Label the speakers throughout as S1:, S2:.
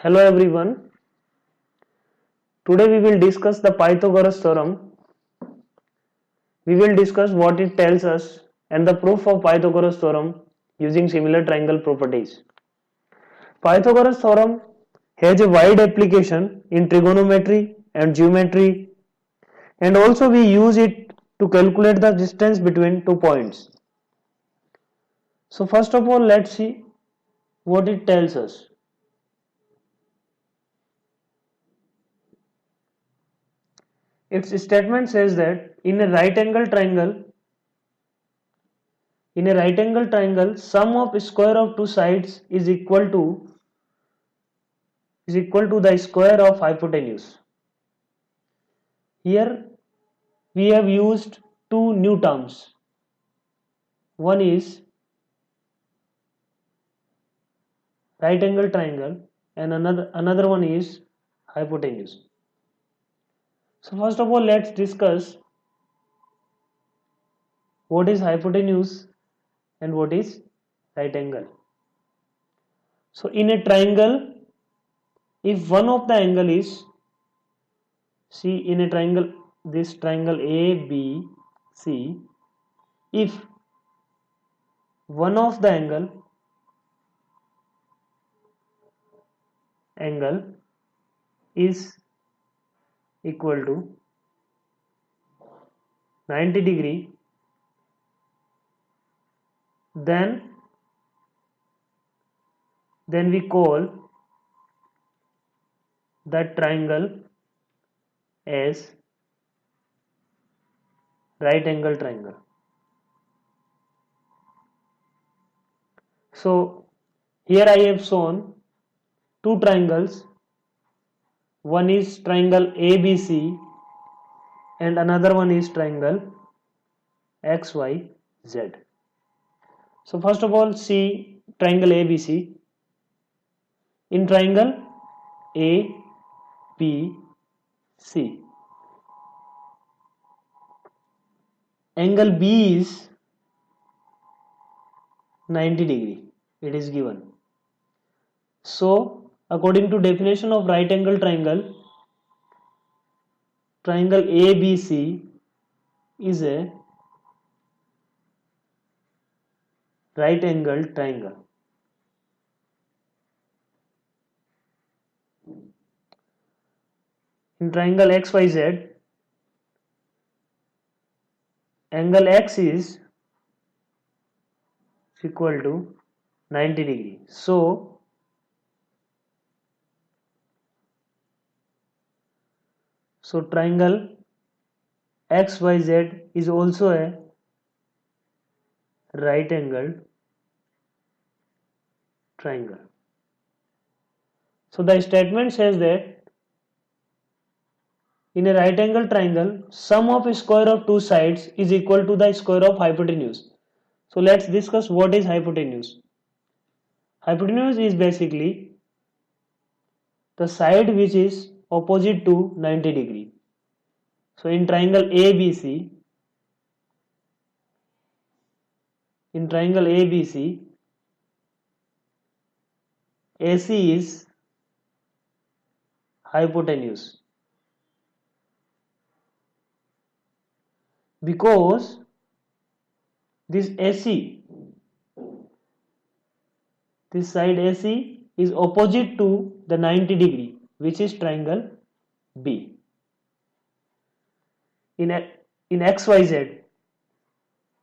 S1: Hello everyone. Today we will discuss the Pythagoras theorem. We will discuss what it tells us and the proof of Pythagoras theorem using similar triangle properties. Pythagoras theorem has a wide application in trigonometry and geometry, and also we use it to calculate the distance between 2 points. So first of all, let's see what it tells us. Its statement says that in a right angle triangle, sum of square of two sides is equal to the square of hypotenuse. Here we have used two new terms. One is right angle triangle and another one is hypotenuse. So first of all, let's discuss what is hypotenuse and what is right angle. So in a triangle, if one of the angle is, see in a triangle, this triangle ABC, if one of the angle is equal to 90 degree, then we call that triangle as right angle triangle. So here I have shown two triangles. One is triangle ABC and another one is triangle XYZ. So first of all, see triangle ABC. In triangle ABC, angle B is 90 degree. It is given. So according to definition of right angle triangle, triangle ABC is a right angle triangle. In triangle XYZ, angle X is equal to 90 degree. So triangle XYZ is also a right angle triangle. So the statement says that in a right angle triangle, sum of square of two sides is equal to the square of hypotenuse. So let's discuss what is hypotenuse. Hypotenuse is basically the side which is opposite to 90 degree. So in triangle ABC, AC is hypotenuse because this AC, this side AC is opposite to the 90 degree, which is triangle B. In XYZ,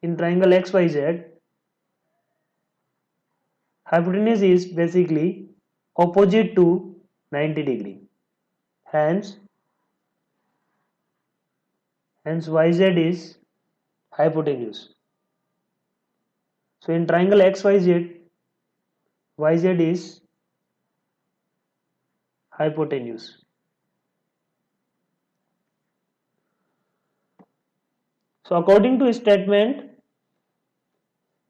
S1: in triangle XYZ, hypotenuse is basically opposite to 90 degree. Hence YZ is hypotenuse. So in triangle XYZ, YZ is hypotenuse. So according to statement,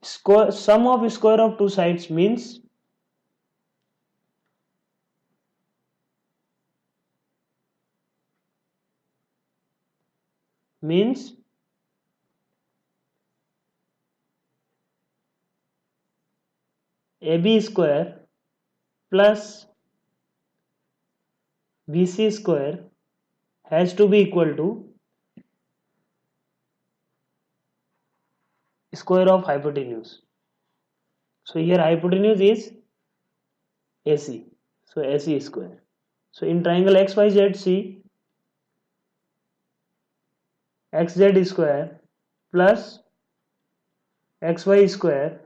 S1: sum of square of two sides means AB square plus BC square has to be equal to square of hypotenuse. So here hypotenuse is AC. So AC square. So in triangle XYZC, XZ square plus XY square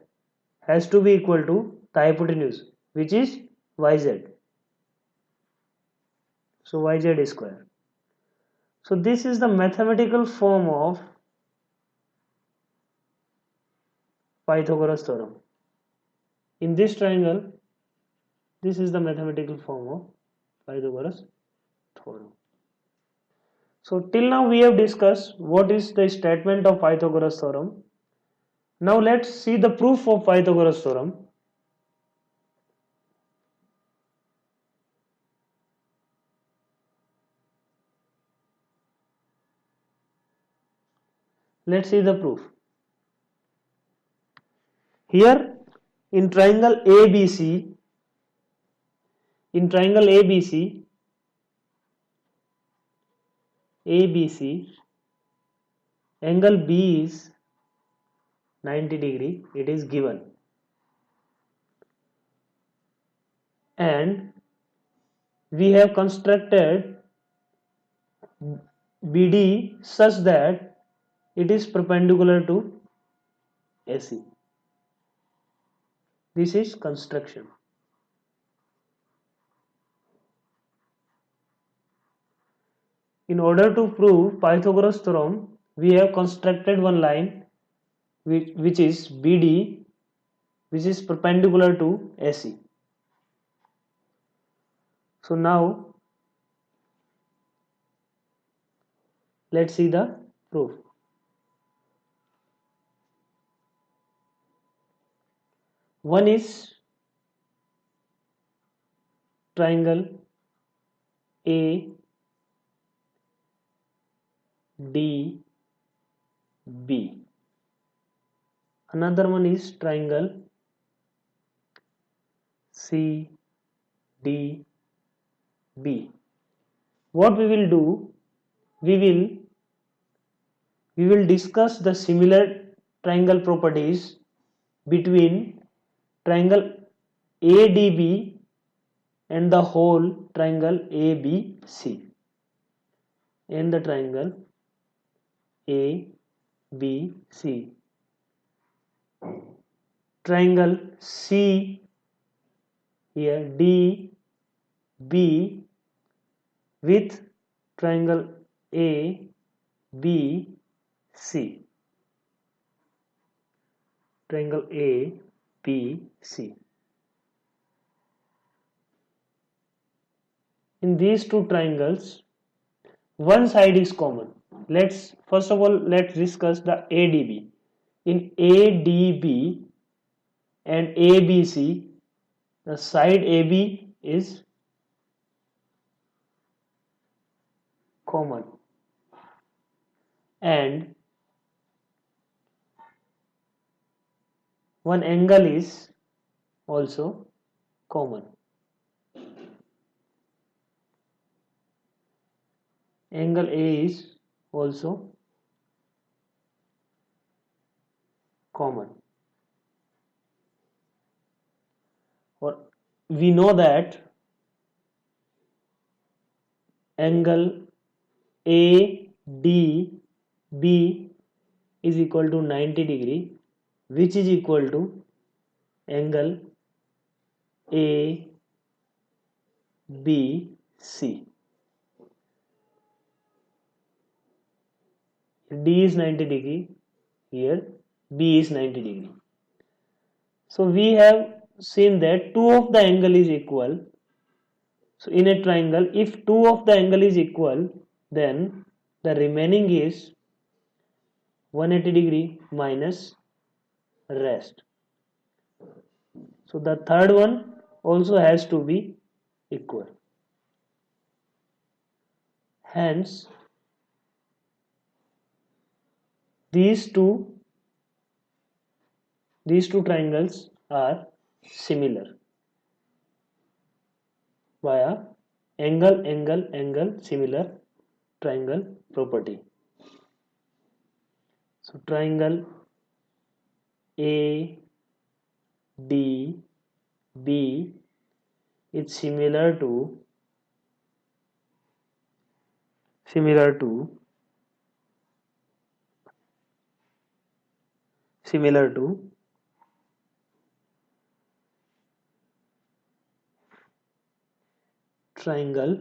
S1: has to be equal to the hypotenuse, which is YZ. So YZ square. So this is the mathematical form of Pythagoras theorem. In this triangle, this is the mathematical form of Pythagoras theorem. So till now we have discussed what is the statement of Pythagoras theorem. Now let's see the proof of Pythagoras theorem. Let's see the proof. Here in triangle ABC, ABC, angle B is 90 degree, it is given, and we have constructed BD such that it is perpendicular to AC. This is construction. In order to prove Pythagoras theorem, we have constructed one line which is BD, which is perpendicular to AC. So now let's see the proof. One is triangle ADB. Another one is triangle CDB. What we will do, we will discuss the similar triangle properties between triangle ADB and the whole triangle ABC, and the triangle ABC. Triangle C here DB with triangle ABC. Triangle ABC. In these two triangles, one side is common. First of all let's discuss the ADB. In ADB and ABC, the side AB is common, and one angle is also common. Angle A is also common. Or we know that angle ADB is equal to 90 degree, which is equal to angle ABC. D is 90 degree, here B is 90 degree. So we have seen that two of the angle is equal. So in a triangle, if two of the angle is equal, then the remaining is 180 degree minus rest. So the third one also has to be equal. Hence, these two triangles are similar via angle similar triangle property. So triangle A D B is similar to similar to similar to triangle.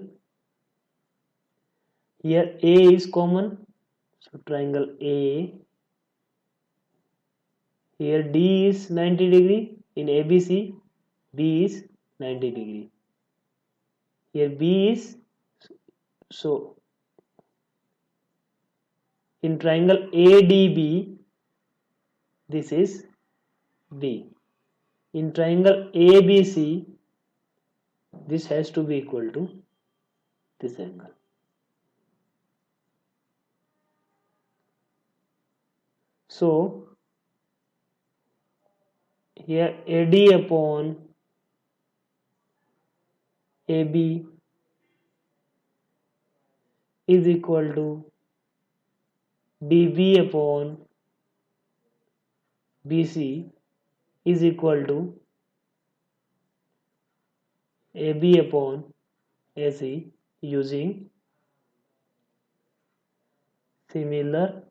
S1: Here A is common, so triangle A. Here D is 90 degree in ABC, B is 90 degree. Here B is, so in triangle ADB, this is B. In triangle ABC, this has to be equal to this angle. So here AD upon AB is equal to DB upon BC is equal to AB upon AC using similar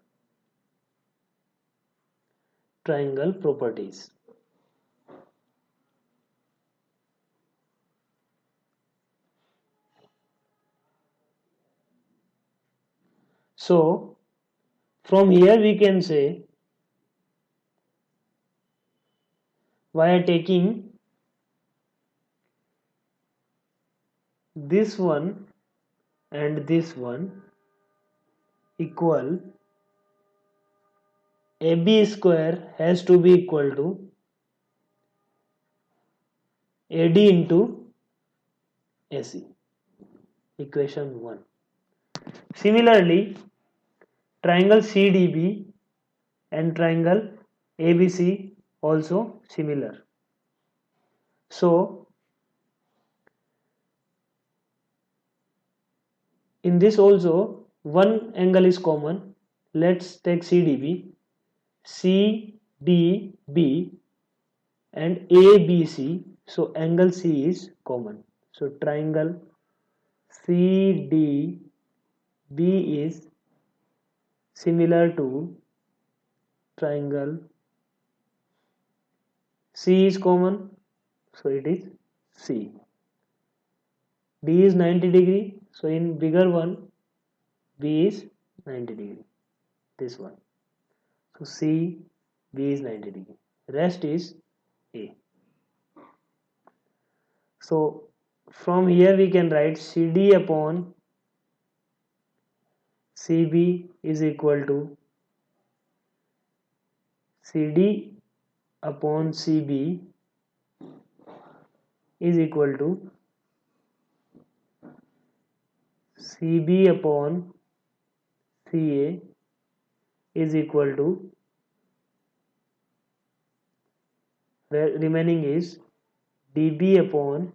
S1: triangle properties. So from here we can say, by taking this one and this one equal, AB square has to be equal to AD into AC, equation 1. Similarly, triangle CDB and triangle ABC also similar. So in this also one angle is common. Let's take CDB, CDB and ABC. So angle C is common. So triangle CDB is similar to triangle C is common, so it is C. D is 90 degree, so in bigger one B is 90 degree, this one. So C, B is 90 degree, rest is A. So from here we can write CD upon CB is equal to CD upon CB is equal to CB upon CA is equal to, remaining is DB upon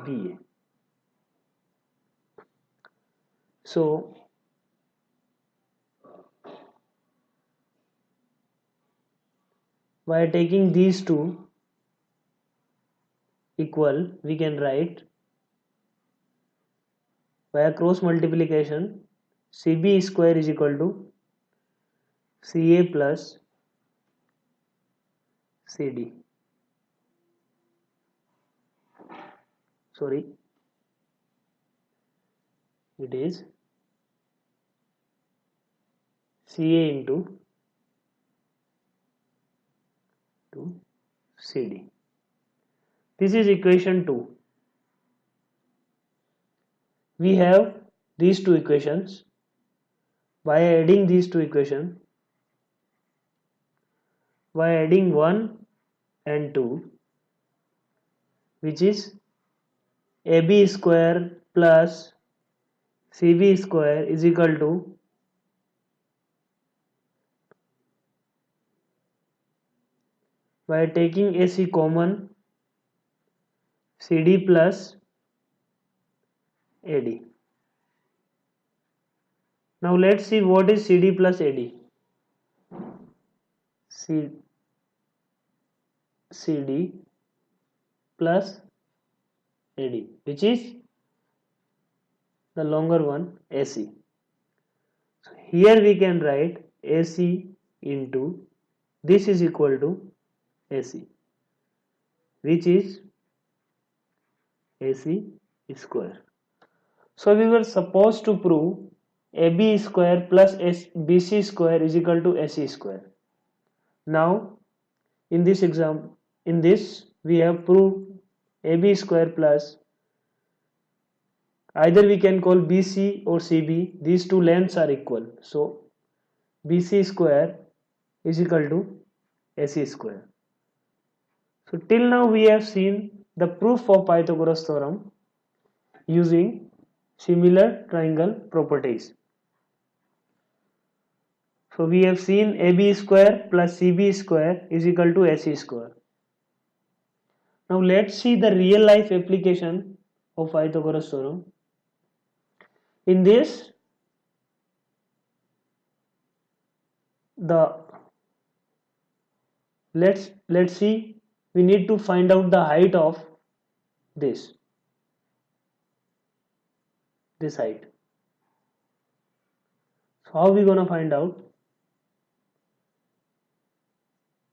S1: BA. So by taking these two equal, we can write by a cross multiplication, CB square is equal to CA plus CD. Sorry, it is CA into CD. This is equation 2. We have these two equations. By adding these two equations, by adding 1 and 2, which is AB square plus CB square is equal to by taking AC common, CD plus AD. Now let's see what is CD plus AD. CD plus AD, which is the longer one, AC. So here we can write AC into this is equal to AC, which is AC square. So we were supposed to prove AB square plus BC square is equal to AC square. Now in this we have proved AB square plus, either we can call BC or CB, these two lengths are equal, so BC square is equal to AC square. So till now we have seen the proof of Pythagoras theorem using similar triangle properties. So we have seen AB square plus CB square is equal to AC square. Now let's see the real life application of Pythagoras theorem. In this, let's see, we need to find out the height of this height. So how we gonna find out?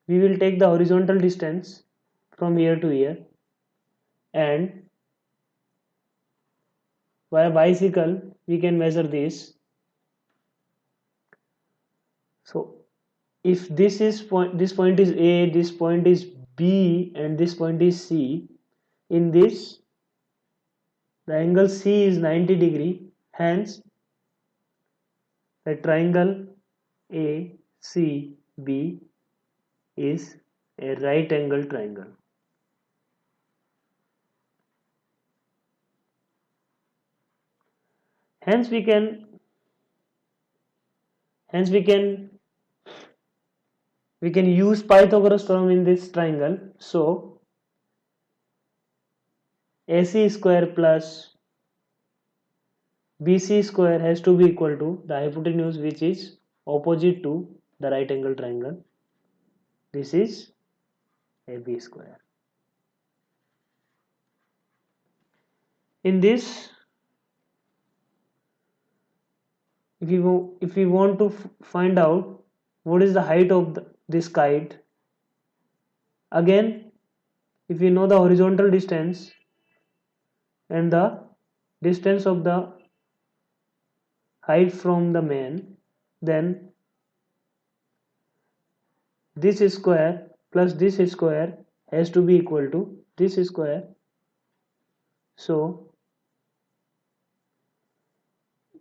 S1: We will take the horizontal distance from here to here, and via bicycle we can measure this. So if this point is A, this point is B, and this point is C, in this the angle C is 90 degree, hence the triangle ACB is a right angle triangle. Hence we can use Pythagoras theorem in this triangle. So AC square plus BC square has to be equal to the hypotenuse, which is opposite to the right angle triangle. This is AB square. In this, if we want to find out what is the height of this kite, again if we know the horizontal distance and the distance of the height from the man, then this square plus this square has to be equal to this square. So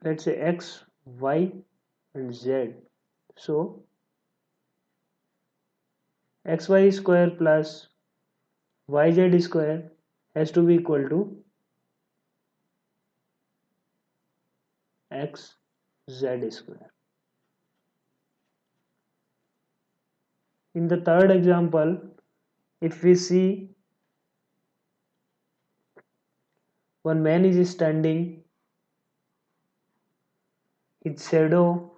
S1: let's say x, y and z. So xy square plus yz square has to be equal to xz square. In the third example, if we see one man is standing, its shadow,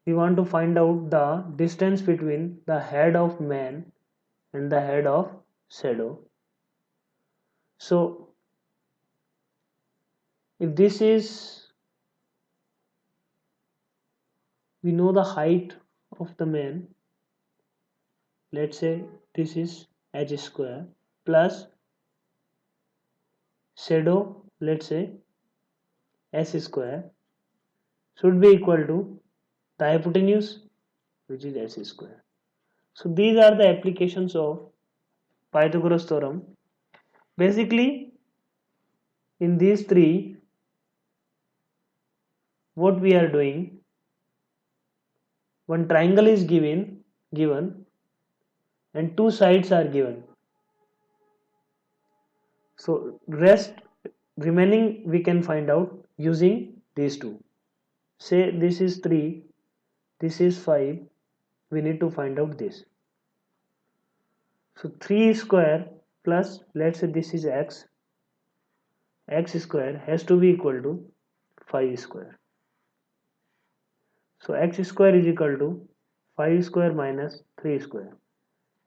S1: we want to find out the distance between the head of man and the head of shadow. So if this is, we know the height of the man, let's say this is h square plus shadow, let's say s square, should be equal to the hypotenuse, which is s square. So these are the applications of Pythagoras theorem. Basically, in these three, what we are doing, one triangle is given and two sides are given. So remaining we can find out using these two. Say this is 3, this is 5, we need to find out this. So 3 square plus, let's say this is x, x square has to be equal to 5 square. So x square is equal to 5 square minus 3 square,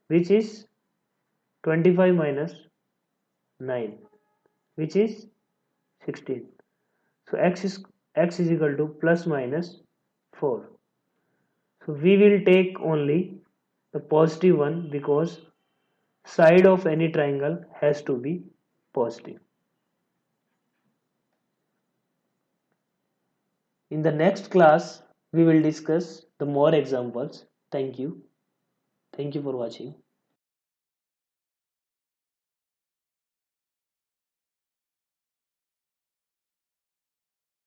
S1: which is 25 minus 9, which is 16. So x is equal to plus minus 4. So we will take only the positive one because side of any triangle has to be positive. In the next class, we will discuss the more examples. Thank you. Thank you for watching.